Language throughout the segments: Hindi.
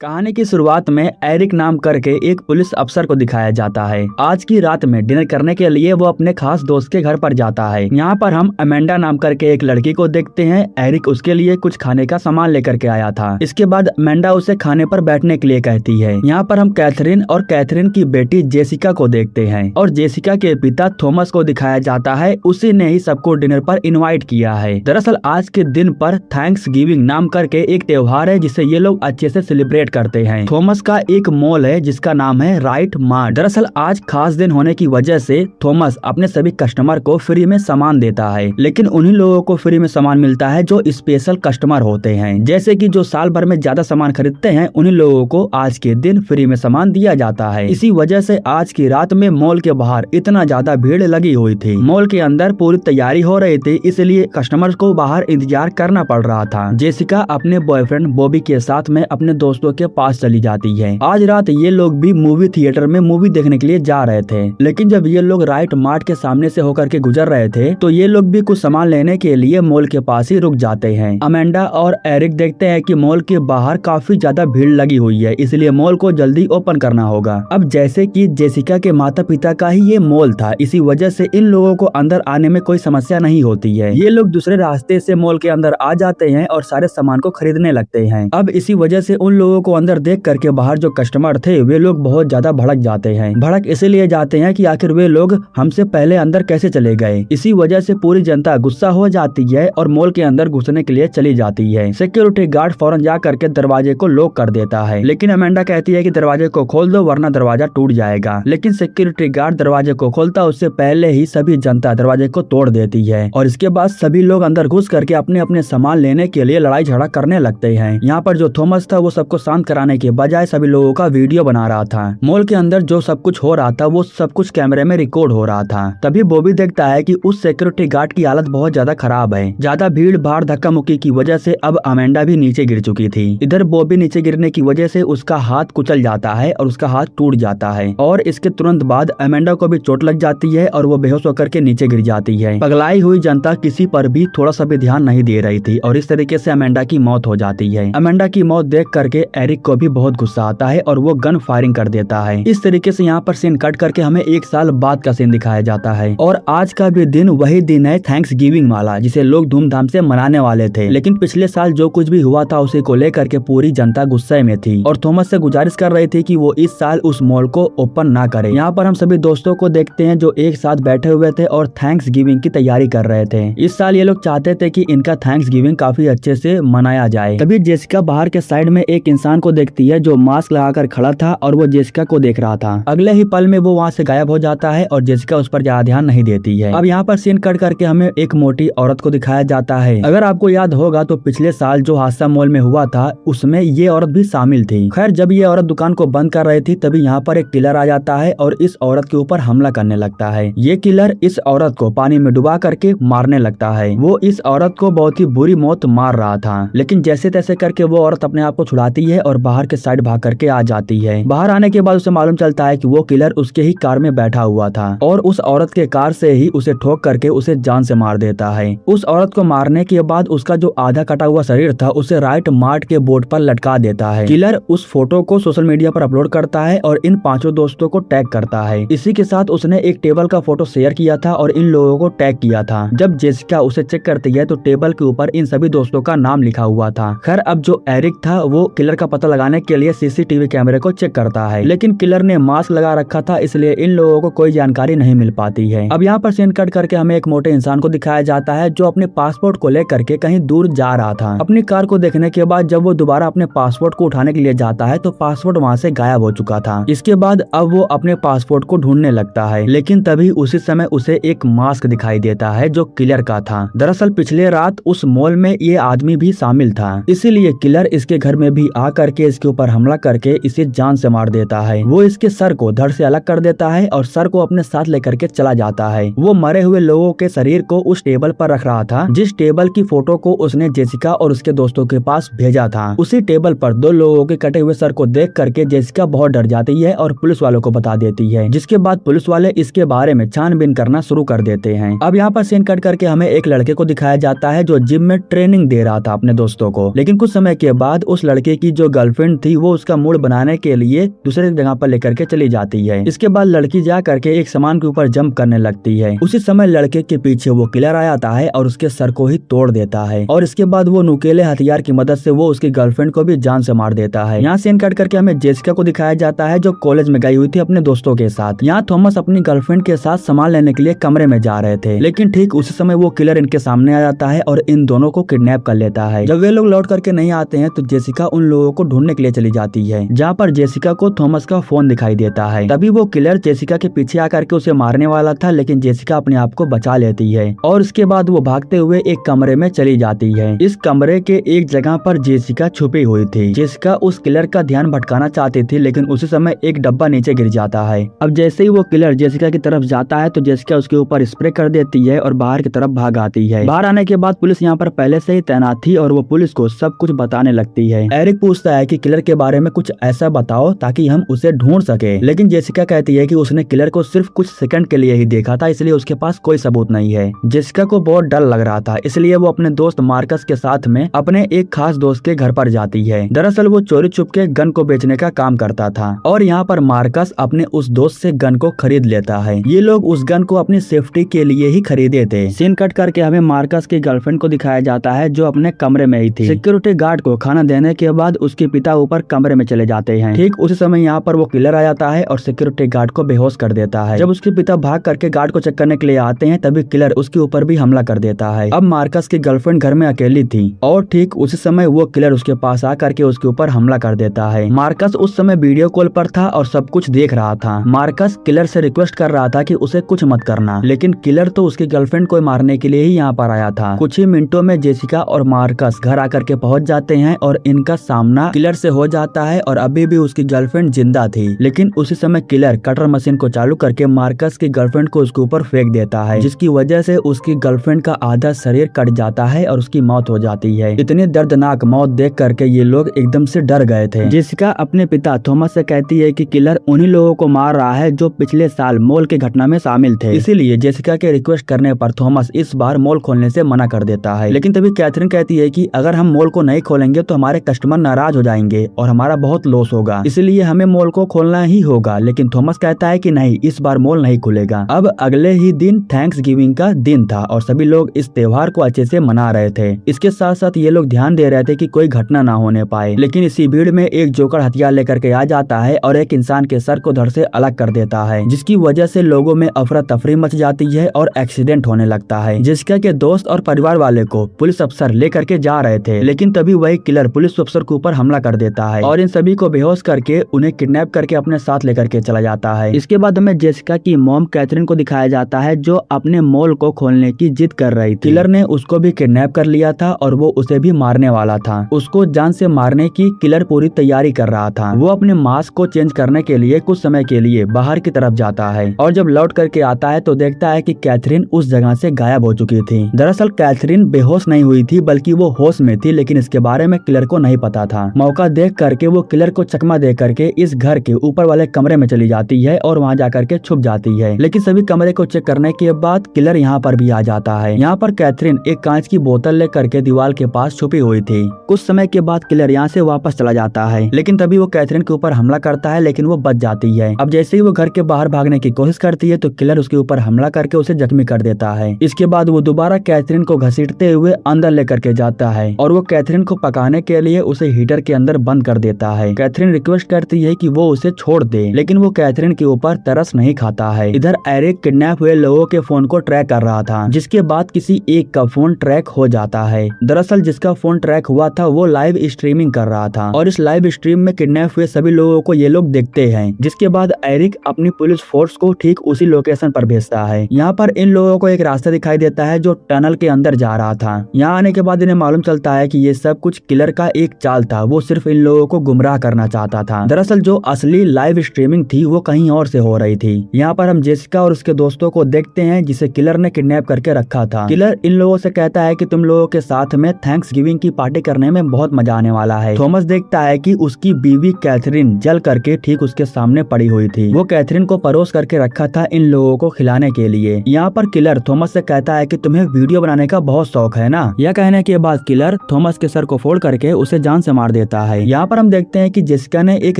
कहानी की शुरुआत में एरिक नाम करके एक पुलिस अफसर को दिखाया जाता है। आज की रात में डिनर करने के लिए वो अपने खास दोस्त के घर पर जाता है। यहाँ पर हम अमेंडा नाम करके एक लड़की को देखते हैं। एरिक उसके लिए कुछ खाने का सामान लेकर के आया था। इसके बाद अमेंडा उसे खाने पर बैठने के लिए कहती है। यहाँ पर हम कैथरीन और कैथरीन की बेटी जेसिका को देखते हैं और जेसिका के पिता थॉमस को दिखाया जाता है। उसी ने ही सबको डिनर पर इन्वाइट किया है। दरअसल आज के दिन पर थैंक्स गिविंग नाम करके एक त्योहार है जिसे ये लोग अच्छे से सेलिब्रेट करते हैं। थॉमस का एक मॉल है जिसका नाम है राइट मार्ट। दरअसल आज खास दिन होने की वजह से थॉमस अपने सभी कस्टमर को फ्री में सामान देता है, लेकिन उन्हीं लोगों को फ्री में सामान मिलता है जो स्पेशल कस्टमर होते हैं। जैसे कि जो साल भर में ज्यादा सामान खरीदते हैं उन्हीं लोगों को आज के दिन फ्री में सामान दिया जाता है। इसी वजह से आज की रात में मॉल के बाहर इतना ज्यादा भीड़ लगी हुई थी। मॉल के अंदर पूरी तैयारी हो रही थी, इसलिए कस्टमर को बाहर इंतजार करना पड़ रहा था। जेसिका अपने बॉयफ्रेंड बॉबी के साथ में अपने दोस्तों के पास चली जाती है। आज रात ये लोग भी मूवी थिएटर में मूवी देखने के लिए जा रहे थे, लेकिन जब ये लोग राइट मार्ट के सामने से होकर के गुजर रहे थे तो ये लोग भी कुछ सामान लेने के लिए मॉल के पास ही रुक जाते हैं। अमेंडा और एरिक देखते हैं कि मॉल के बाहर काफी ज्यादा भीड़ लगी हुई है, इसलिए मॉल को जल्दी ओपन करना होगा। अब जैसे कि जेसिका के माता पिता का ही ये मॉल था, इसी वजह से इन लोगों को अंदर आने में कोई समस्या नहीं होती है। ये लोग दूसरे रास्ते से मॉल के अंदर आ जाते हैं और सारे सामान को खरीदने लगते हैं। अब इसी वजह से उन लोगों को अंदर देख करके बाहर जो कस्टमर थे वे लोग बहुत ज्यादा भड़क जाते हैं। भड़क इसीलिए जाते हैं कि आखिर वे लोग हमसे पहले अंदर कैसे चले गए। इसी वजह से पूरी जनता गुस्सा हो जाती है और मॉल के अंदर घुसने के लिए चली जाती है। सिक्योरिटी गार्ड फौरन जा करके दरवाजे को लॉक कर देता है, लेकिन अमेंडा कहती है कि दरवाजे को खोल दो वरना दरवाजा टूट जाएगा। लेकिन सिक्योरिटी गार्ड दरवाजे को खोलता उससे पहले ही सभी जनता दरवाजे को तोड़ देती है और इसके बाद सभी लोग अंदर घुस करके अपने अपने सामान लेने के लिए लड़ाई झगड़ा करने लगते हैं। यहाँ पर जो थॉमस था वो सबको शांत कराने के बजाय सभी लोगों का वीडियो बना रहा था। मॉल के अंदर जो सब कुछ हो रहा था वो सब कुछ कैमरे में रिकॉर्ड हो रहा था। तभी बॉबी देखता है कि उस सिक्योरिटी गार्ड की हालत बहुत ज्यादा खराब है। ज्यादा भीड़ भाड़ धक्का मुक्की की वजह से अब अमेंडा भी नीचे गिर चुकी थी। इधर बॉबी नीचे गिरने की वजह से उसका हाथ कुचल जाता है और उसका हाथ टूट जाता है और इसके तुरंत बाद अमेंडा को भी चोट लग जाती है और वो बेहोश होकर के नीचे गिर जाती है। पगलाई हुई जनता किसी पर भी थोड़ा सा भी ध्यान नहीं दे रही थी और इस तरीके से अमेंडा की मौत हो जाती है। अमेंडा की मौत देख करके एरिक को भी बहुत गुस्सा आता है और वो गन फायरिंग कर देता है। इस तरीके से यहाँ पर सीन कट करके हमें एक साल बाद का सीन दिखाया जाता है और आज का भी दिन वही दिन है थैंक्स गिविंग वाला, जिसे लोग धूमधाम से मनाने वाले थे। लेकिन पिछले साल जो कुछ भी हुआ था उसे को लेकर के पूरी जनता गुस्से में थी और थॉमस से गुजारिश कर रही थी कि वो इस साल उस मॉल को ओपन ना करे। यहाँ पर हम सभी दोस्तों को देखते हैं जो एक साथ बैठे हुए थे और थैंक्स गिविंग की तैयारी कर रहे थे। इस साल ये लोग चाहते थे कि इनका थैंक्स गिविंग काफी अच्छे से मनाया जाए। तभी जेसिका बाहर के साइड में एक इंसान को देखती है जो मास्क लगाकर खड़ा था और वो जेसिका को देख रहा था। अगले ही पल में वो वहाँ से गायब हो जाता है और जेसिका उस पर ज्यादा ध्यान नहीं देती है। अब यहाँ पर सीन कट करके हमें एक मोटी औरत को दिखाया जाता है। अगर आपको याद होगा तो पिछले साल जो हादसा मॉल में हुआ था उसमें ये औरत भी शामिल थी। खैर जब ये औरत दुकान को बंद कर रही थी तभी यहाँ पर एक किलर आ जाता है और इस औरत के ऊपर हमला करने लगता है। ये किलर इस औरत को पानी में डुबा करके मारने लगता है। वो इस औरत को बहुत ही बुरी मौत मार रहा था, लेकिन जैसे तैसे करके वो औरत अपने आप को छुड़ाती है और बाहर के साइड भाग करके आ जाती है। बाहर आने के बाद उसे मालूम चलता है कि वो किलर उसके ही कार में बैठा हुआ था और उस औरत के कार से ही उसे ठोक करके उसे जान से मार देता है। उस औरत को मारने के बाद उसका जो आधा कटा हुआ शरीर था उसे राइट मार्ट के बोर्ड पर लटका देता है। किलर उस फोटो को सोशल मीडिया पर अपलोड करता है और इन 5 दोस्तों को टैग करता है। इसी के साथ उसने एक टेबल का फोटो शेयर किया था और इन लोगों को टैग किया था। जब जेसिका उसे चेक करती है तो टेबल के ऊपर इन सभी दोस्तों का नाम लिखा हुआ था। खैर अब जो एरिक था वो किलर का पता लगाने के लिए सीसीटीवी कैमरे को चेक करता है, लेकिन किलर ने मास्क लगा रखा था इसलिए इन लोगों को कोई जानकारी नहीं मिल पाती है। अब यहाँ पर सीन कट करके हमें एक मोटे इंसान को दिखाया जाता है जो अपने पासपोर्ट को लेकर के कहीं दूर जा रहा था। अपनी कार को देखने के बाद जब वो दोबारा अपने पासपोर्ट को उठाने के लिए जाता है तो पासपोर्ट वहाँ से गायब हो चुका था। इसके बाद अब वो अपने पासपोर्ट को ढूंढने लगता है, लेकिन तभी उसी समय उसे एक मास्क दिखाई देता है जो किलर का था। दरअसल पिछले रात उस मॉल में ये आदमी भी शामिल था, इसीलिए किलर इसके घर में भी आ करके इसके ऊपर हमला करके इसे जान से मार देता है। वो इसके सर को धड़ से अलग कर देता है और सर को अपने साथ लेकर के चला जाता है। वो मरे हुए लोगों के शरीर को उस टेबल पर रख रहा था जिस टेबल की फोटो को उसने जेसिका और उसके दोस्तों के पास भेजा था। उसी टेबल पर 2 लोगों के कटे हुए सर को देख करके जेसिका बहुत डर जाती है और पुलिस वालों को बता देती है, जिसके बाद पुलिस वाले इसके बारे में छानबीन करना शुरू कर देते हैं। अब यहाँ पर सीन कट करके हमें एक लड़के को दिखाया जाता है जो जिम में ट्रेनिंग दे रहा था अपने दोस्तों को, लेकिन कुछ समय के बाद उस लड़के की जो गर्लफ्रेंड थी वो उसका मूड बनाने के लिए दूसरे जगह पर लेकर के चली जाती है। इसके बाद लड़की जा करके एक सामान के ऊपर जंप करने लगती है। उसी समय लड़के के पीछे वो किलर आ जाता है और उसके सर को ही तोड़ देता है और इसके बाद वो नुकीले हथियार की मदद से वो उसकी गर्लफ्रेंड को भी जान से मार देता है। यहाँ सीन कट करके हमें जेसिका को दिखाया जाता है जो कॉलेज में गई हुई थी अपने दोस्तों के साथ। यहाँ थॉमस अपनी गर्लफ्रेंड के साथ सामान लेने के लिए कमरे में जा रहे थे, लेकिन ठीक उसी समय वो किलर इनके सामने आ जाता है और इन दोनों को किडनैप कर लेता है। जब वे लोग लौट करके नहीं आते हैं तो जेसिका उन लोगों को ढूंढने के लिए चली जाती है, जहाँ पर जेसिका को थॉमस का फोन दिखाई देता है। तभी वो किलर जेसिका के पीछे आकर के उसे मारने वाला था, लेकिन जेसिका अपने आप को बचा लेती है और उसके बाद वो भागते हुए एक कमरे में चली जाती है। इस कमरे के एक जगह पर जेसिका छुपी हुई थी। जेसिका उस किलर का ध्यान भटकाना चाहती थी, लेकिन उसी समय एक डब्बा नीचे गिर जाता है। अब जैसे ही वो किलर जेसिका की तरफ जाता है तो जेसिका उसके ऊपर स्प्रे कर देती है और बाहर की तरफ भाग आती है। बाहर आने के बाद पुलिस यहाँ पर पहले से ही तैनात थी और वो पुलिस को सब कुछ बताने लगती है। एरिक पूछता है कि किलर के बारे में कुछ ऐसा बताओ ताकि हम उसे ढूंढ सके, लेकिन जेसिका कहती है कि उसने किलर को सिर्फ कुछ सेकंड के लिए ही देखा था, इसलिए उसके पास कोई सबूत नहीं है। जेसिका को बहुत डर लग रहा था, इसलिए वो अपने दोस्त मार्कस के साथ में अपने एक खास दोस्त के घर पर जाती है। दरअसल वो चोरी छुप के गन को बेचने का काम करता था और यहाँ पर मार्कस अपने उस दोस्त से गन को खरीद लेता है। ये लोग उस गन को अपनी सेफ्टी के लिए ही खरीदे थे। सीन कट करके हमें मार्कस की गर्लफ्रेंड को दिखाया जाता है जो अपने कमरे में ही थी। सिक्योरिटी गार्ड को खाना देने के बाद उसके पिता ऊपर कमरे में चले जाते हैं। ठीक उसी समय यहाँ पर वो किलर आ जाता है और सिक्योरिटी गार्ड को बेहोश कर देता है। जब उसके पिता भाग करके गार्ड को चेक करने के लिए आते हैं तभी किलर उसके ऊपर भी हमला कर देता है। अब मार्कस की गर्लफ्रेंड घर में अकेली थी और ठीक उसी समय वो किलर उसके पास आकर के उसके ऊपर हमला कर देता है। मार्कस उस समय वीडियो कॉल पर था और सब कुछ देख रहा था। मार्कस किलर से रिक्वेस्ट कर रहा था कि उसे कुछ मत करना, लेकिन किलर तो उसकी गर्लफ्रेंड को मारने के लिए ही यहाँ पर आया था। कुछ ही मिनटों में जेसिका और मार्कस घर आकर के पहुंच जाते हैं और इनका सामना किलर से हो जाता है और अभी भी उसकी गर्लफ्रेंड जिंदा थी, लेकिन उसी समय किलर कटर मशीन को चालू करके मार्कस की गर्लफ्रेंड को उसके ऊपर फेंक देता है, जिसकी वजह से उसकी गर्लफ्रेंड का आधा शरीर कट जाता है और उसकी मौत हो जाती है। इतनी दर्दनाक मौत देख करके ये लोग एकदम से डर गए थे। जेसिका अपने पिता थॉमस से कहती है कि किलर उन्हीं लोगों को मार रहा है जो पिछले साल मॉल की घटना में शामिल थे, इसीलिए जेसिका के रिक्वेस्ट करने पर थॉमस इस बार मॉल खोलने से मना कर देता है। लेकिन तभी कैथरीन कहती है कि अगर हम मॉल को नहीं खोलेंगे तो हमारे कस्टमर नाराज हो जाएंगे और हमारा बहुत लॉस होगा, इसलिए हमें मॉल को खोलना ही होगा। लेकिन थॉमस कहता है कि नहीं, इस बार मॉल नहीं खुलेगा। अब अगले ही दिन थैंक्स गिविंग का दिन था और सभी लोग इस त्योहार को अच्छे से मना रहे थे। इसके साथ साथ ये लोग ध्यान दे रहे थे कि कोई घटना ना होने पाए, लेकिन इसी भीड़ में एक जोकर हथियार लेकर के आ जाता है और एक इंसान के सर को धड़ से अलग कर देता है, जिसकी वजह से लोगों में अफरा तफरी मच जाती है और एक्सीडेंट होने लगता है। जेसिका के दोस्त और परिवार वाले को पुलिस अफसर लेकर के जा रहे थे, लेकिन तभी वही किलर पुलिस अफसर के ऊपर हमला कर देता है और इन सभी को बेहोश करके उन्हें किडनैप करके अपने साथ लेकर के चला जाता है। इसके बाद हमें जेसिका की मॉम कैथरीन को दिखाया जाता है जो अपने मॉल को खोलने की जिद कर रही थी। किलर ने उसको भी किडनैप कर लिया था और वो उसे भी मारने वाला था। उसको जान से मारने की किलर पूरी तैयारी कर रहा था। वो अपने मास्क को चेंज करने के लिए कुछ समय के लिए बाहर की तरफ जाता है और जब लौट करके आता है तो देखता है कि कैथरीन उस जगह से गायब हो चुकी थी। दरअसल कैथरीन बेहोश नहीं हुई थी बल्कि वो होश में थी, लेकिन इसके बारे में किलर को नहीं पता था। मौका देख करके वो किलर को चकमा दे करके इस घर के ऊपर वाले कमरे में चली जाती है और वहाँ जाकर के छुप जाती है। लेकिन सभी कमरे को चेक करने के बाद किलर यहाँ पर भी आ जाता है। यहाँ पर कैथरीन एक कांच की बोतल लेकर के दीवार के पास छुपी हुई थी। कुछ समय के बाद किलर यहाँ से वापस चला जाता है, लेकिन तभी वो कैथरीन के ऊपर हमला करता है, लेकिन वो बच जाती है। अब जैसे ही वो घर के बाहर भागने की कोशिश करती है तो किलर उसके ऊपर हमला करके उसे जख्मी कर देता है। इसके बाद वो दोबारा कैथरीन को घसीटते हुए अंदर लेकर के जाता है और वो कैथरीन को पकाने के लिए उसे हीटर के अंदर बंद कर देता है। कैथरीन रिक्वेस्ट करती है कि वो उसे छोड़ दे, लेकिन वो कैथरीन के ऊपर तरस नहीं खाता है। इधर एरिक किडनैप हुए लोगों के फोन को ट्रैक कर रहा था, जिसके बाद किसी एक का फोन ट्रैक हो जाता है। दरअसल जिसका फोन ट्रैक हुआ था वो लाइव स्ट्रीमिंग कर रहा था और इस लाइव स्ट्रीम में किडनैप हुए सभी लोगों को ये लोग देखते हैं, जिसके बाद एरिक अपनी पुलिस फोर्स को ठीक उसी लोकेशन पर भेजता है। यहाँ पर इन लोगों को एक रास्ता दिखाई देता है जो टनल के अंदर जा रहा था। यहाँ आने के बाद इन्हें मालूम चलता है कि ये सब कुछ किलर का एक चाल था, वो सिर्फ इन लोगों को गुमराह करना चाहता था। दरअसल जो असली लाइव स्ट्रीमिंग थी वो कहीं और से हो रही थी। यहाँ पर हम जेसिका और उसके दोस्तों को देखते हैं जिसे किलर ने किडनैप करके रखा था। किलर इन लोगों से कहता है कि तुम लोगों के साथ में थैंक्स गिविंग की पार्टी करने में बहुत मजा आने वाला है। थॉमस देखता है कि उसकी बीवी कैथरीन जल करके ठीक उसके सामने पड़ी हुई थी। वो कैथरीन को परोस करके रखा था इन लोगों को खिलाने के लिए। यहाँ पर किलर थॉमस से कहता है कि तुम्हें वीडियो बनाने का बहुत शौक है ना। यह कहने के बाद किलर थॉमस के सर को फोड़ करके उसे जान से मार देता है। यहाँ पर हम देखते हैं कि जेसिका ने एक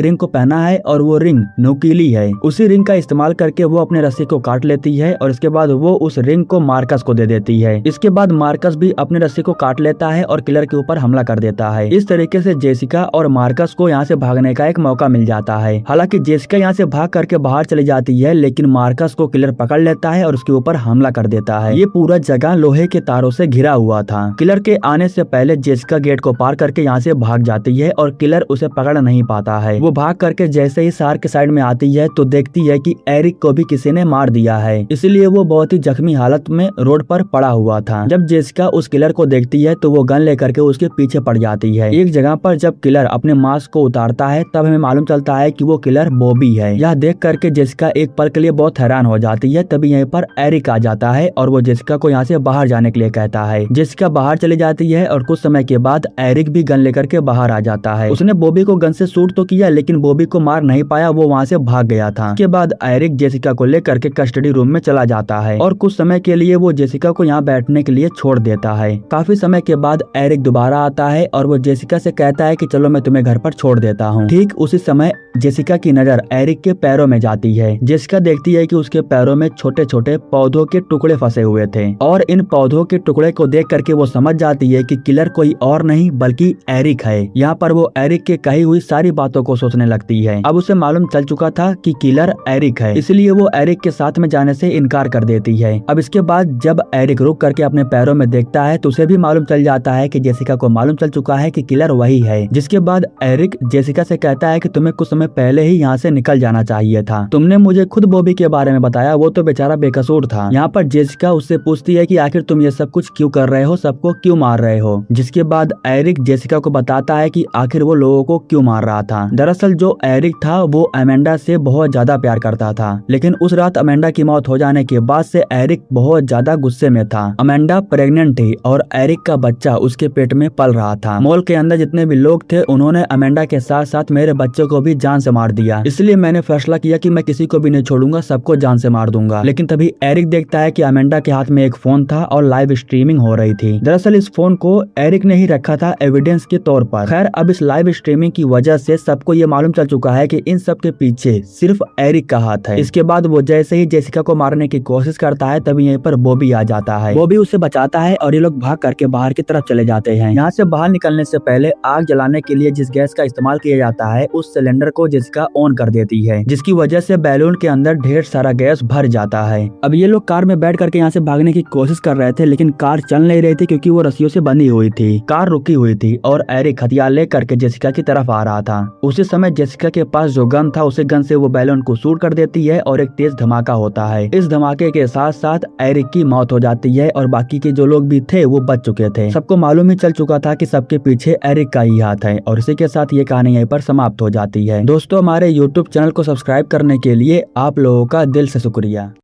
रिंग को पहना है और वो रिंग नुकीली है। उसी रिंग का इस्तेमाल करके वो अपने रस्सी को काट लेती है और इसके बाद वो उस रिंग को मार्कस को दे देती है। इसके बाद मार्कस भी अपने रस्सी को काट लेता है और किलर के ऊपर हमला कर देता है। इस तरीके से जेसिका और मार्कस को यहाँ से भागने का एक मौका मिल जाता है। हालांकि जेसिका यहाँ से भाग करके बाहर चली जाती है, लेकिन मार्कस को किलर पकड़ लेता है और उसके ऊपर हमला कर देता है। ये पूरा जगह लोहे के तारों से घिरा हुआ था। किलर के आने से पहले जेसिका गेट को पार करके यहाँ से भाग जाती है और किलर उसे पकड़ नहीं पाता है। वो भाग करके जैसे ही शहर के साइड में आती है तो देखती है कि एरिक को भी किसी ने मार दिया है, इसलिए वो बहुत ही जख्मी हालत में रोड पर पड़ा हुआ था। जब जेसिका उस किलर को देखती है तो वो गन लेकर के उसके पीछे पड़ जाती है। एक जगह पर जब किलर अपने मास्क को उतारता है तब हमें मालूम चलता है कि वो किलर बॉबी है। यह देख करके जेसिका एक पल के लिए बहुत हैरान हो जाती है। तभी यहीं पर एरिक आ जाता है और वो जेसिका को यहाँ से बाहर जाने के लिए कहता है। जेसिका बाहर चली जाती है और कुछ समय के बाद एरिक भी गन लेकर के बाहर आ जाता है। उसने बॉबी को गन से शूट तो किया, लेकिन बॉबी को मार नहीं पाया, वो वहाँ से भाग गया था। उसके बाद एरिक जेसिका को लेकर के कस्टडी रूम में चला जाता है और कुछ समय के लिए वो जेसिका को यहाँ बैठने के लिए छोड़ देता है। काफी समय के बाद एरिक दोबारा आता है और वो जेसिका से कहता है कि चलो मैं तुम्हें घर पर छोड़ देता हूँ। ठीक उसी समय जेसिका की नजर एरिक के पैरों में जाती है। जेसिका देखती है कि उसके पैरों में छोटे छोटे पौधों के टुकड़े फंसे हुए थे और इन पौधों के टुकड़े को देख करके वो समझ जाती है कि किलर कोई और नहीं बल्कि एरिक है। यहाँ पर वो एरिक के कही हुई सारी बातों को सोचने लगती है। अब उसे मालूम चल चुका था कि किलर एरिक है, इसलिए वो एरिक के साथ में जाने से इनकार कर देती है। अब इसके बाद जब एरिक रुक करके अपने पैरों में देखता है तो उसे भी मालूम चल जाता है कि जेसिका को मालूम चल चुका है कि किलर वही है। जिसके बाद एरिक जेसिका से कहता है कि तुम्हें कुछ समय पहले ही यहाँ से निकल जाना चाहिए था। तुमने मुझे खुद बॉबी के बारे में बताया, वो तो बेचारा बेकसूर था। यहाँ पर जेसिका उससे पूछती है कि आखिर तुम ये सब कुछ क्यों कर रहे हो, सबको क्यों मार रहे हो। जिसके बाद एरिक जेसिका को बताता है कि आखिर वो लोगों को क्यों मार रहा था। दरअसल जो एरिक था वो अमेंडा से बहुत ज्यादा प्यार करता था, लेकिन उस रात अमेंडा की मौत हो जाने के बाद से एरिक बहुत ज्यादा गुस्से में था। अमेंडा प्रेग्नेंट थी और एरिक का बच्चा उसके पेट में पल रहा था। मॉल के अंदर जितने भी लोग थे उन्होंने अमेंडा के साथ साथ मेरे बच्चे को भी जान से मार दिया, इसलिए मैंने फैसला किया कि मैं किसी को भी नहीं छोड़ूंगा, सबको जान से मार दूंगा। लेकिन तभी एरिक देखता है कि अमेंडा के हाथ में एक फोन था और लाइव स्ट्रीमिंग हो रही थी। दरअसल इस फोन को एरिक ने ही रखा था एविडेंस के तौर पर। खैर अब इस लाइव स्ट्रीमिंग की वजह से सबको ये मालूम चल चुका है कि इन सब के पीछे सिर्फ एरिक का हाथ है। इसके बाद वो जैसे ही जेसिका को मारने की कोशिश करता है तभी यहीं पर बॉबी आ जाता है। बॉबी उसे बचाता है और ये लोग भाग करके बाहर की तरफ चले जाते हैं। यहाँ से बाहर निकलने से पहले आग जलाने के लिए जिस गैस का इस्तेमाल किया जाता है उस सिलेंडर को जेसिका ऑन कर देती है, जिसकी वजह से बैलून के अंदर ढेर सारा गैस भर जाता है। अब ये लोग कार में बैठ करके यहाँ से भागने की कोशिश कर रहे थे, लेकिन कार चल नहीं रही थी क्योंकि वो रस्सियों से बंधी हुई थी। कार रुकी हुई थी और एरिक हथियार ले करके जेसिका की तरफ आ रहा था। उसी समय जेसिका के पास जो गन था उसे गन से वो बैलून को शूट कर देती है और एक तेज धमाका होता है। इस धमाके के साथ साथ एरिक की मौत हो जाती है और बाकी के जो लोग भी थे वो बच चुके थे। सबको मालूम ही चल चुका था कि सबके पीछे एरिक का ही हाथ है और इसी के साथ ये कहानी यहीं पर समाप्त हो जाती है। दोस्तों हमारे YouTube चैनल को सब्सक्राइब करने के लिए आप लोगों का दिल से शुक्रिया।